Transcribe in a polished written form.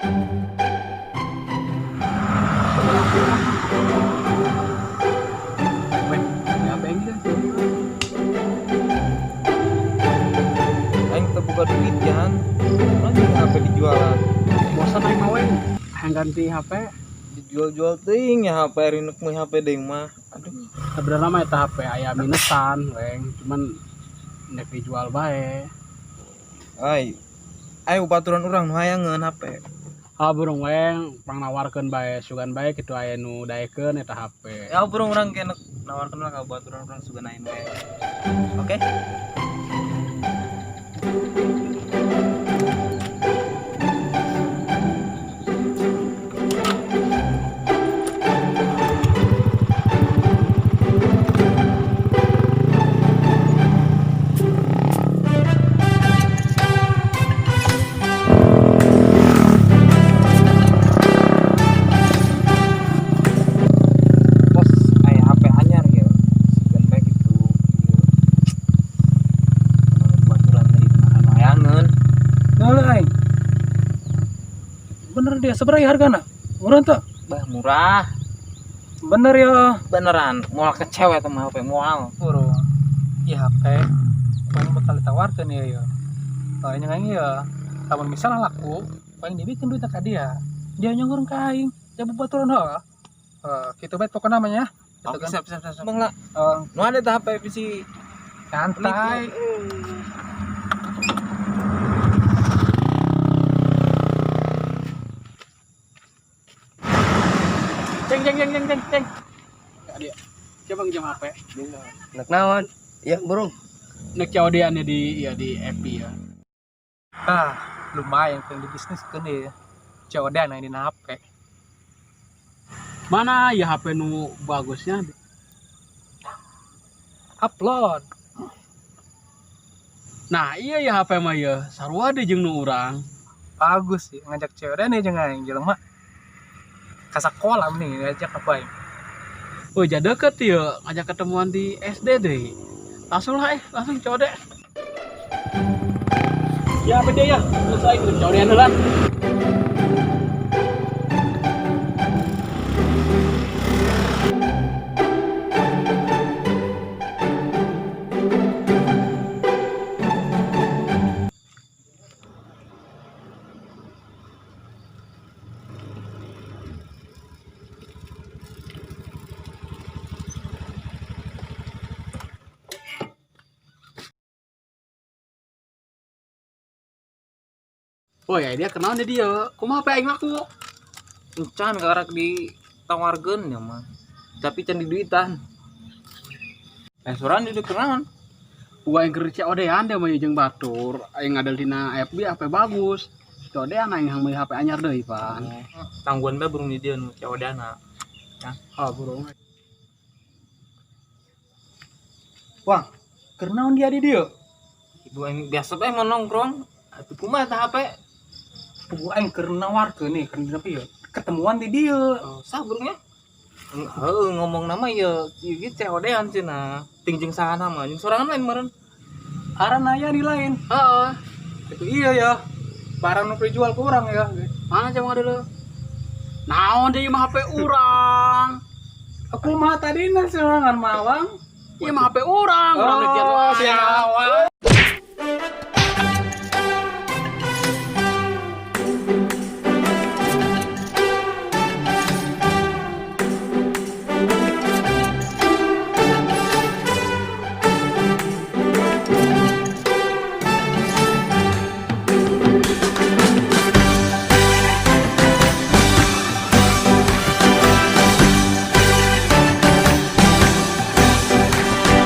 Weh, ya apa yang dia? Aing terbuka duit kan. Lagi HP dijualan. Bosan aing mah weh. Yang ganti HP. Dijual-jual ting ya HP rinuk mah HP deung mah. Aduh, Sebenarnya mah eta HP aya minusan, weng. Cuman nek dijual bae. ai. Ayo baturan urang nu hayangeun HP. Ah burung weng, pang nawarkeun bae sugan bae kitu aya nu daekeun eta HP. Ya burung urang kena nawarkeun lah ka baturan urang suganain we. Oke? Bos, aya HP anyar ya. Sugan bae gitu. Baturan deui kumaha hayangeun. Nah aing. Bener dia seberapa hargana? Murah tuh. Bah murah. Bener ya. Beneran, moal ke cewek teh mah HP moal. Burung. Iya HP. Paling bakal ditawarkan ya. Soalnya aing ya. Lamun misalnya laku, paling dibikin duit ka dia. Dia nyongor ka aing. Ya bebaturan heeh. Gitu bae pokoknya namanya. Gitu Oke, kan. siap. Bang lah. Eh, Nu ada teh HP bisi. santai. Ceng. Ya dia. Coba ngejam HP. Nak naon? Ya, burung. Nek COD-annya di FB ya. Ah, lumayan pengen di bisnis kan ya. COD nah ini HP. Mana ya HP nu bagusnya? Upload. Nah, iya ya HP mah ya. Sarua deui jeung nu urang. Bagus sih ngajak COD nih jangan jelema. Ka sakola mending ngajak apa ya? Oh, jadi deket ya ngajak ketemuan di SD deh. Langsung lah langsung COD. Ya apa dia ya? Terus aing COD-an heula. Oh ya dia kenal dia. Kumaha pe aing ngaku? Encan karek ditawarkeun ya mah. Tapi can di duitan. Restoran di kenaon? Gua yang kerja COD-an dia mah jeung batur. Aing ngadel dina FB HP bagus. COD-an aing meuli HP anyar deui, Pan. Tangguhan bae burung di dieu nu COD-na. Ah, burung. Wah, kenaon dia di dia? Ibu aing biasa bae mau nongkrong. Atuh kumaha teh HP? Gua aing keur nawarkeun nih, keur tapi ya ketemuan di dia. Oh, sah burungnya? Heeh, ngomong nama ya ieu ge COD-an cenah. Ting jeung sahana mah, jeung sorangan lain meureun. Aran aya di lain. Heeh. Itu iya ya. Barang nu dijual ke orang ya. Mana coba dulu? Naon deui mah HP urang? Aku mah tadi serangan mawang. Ieu mah HP urang, urang mikir wae. siapa?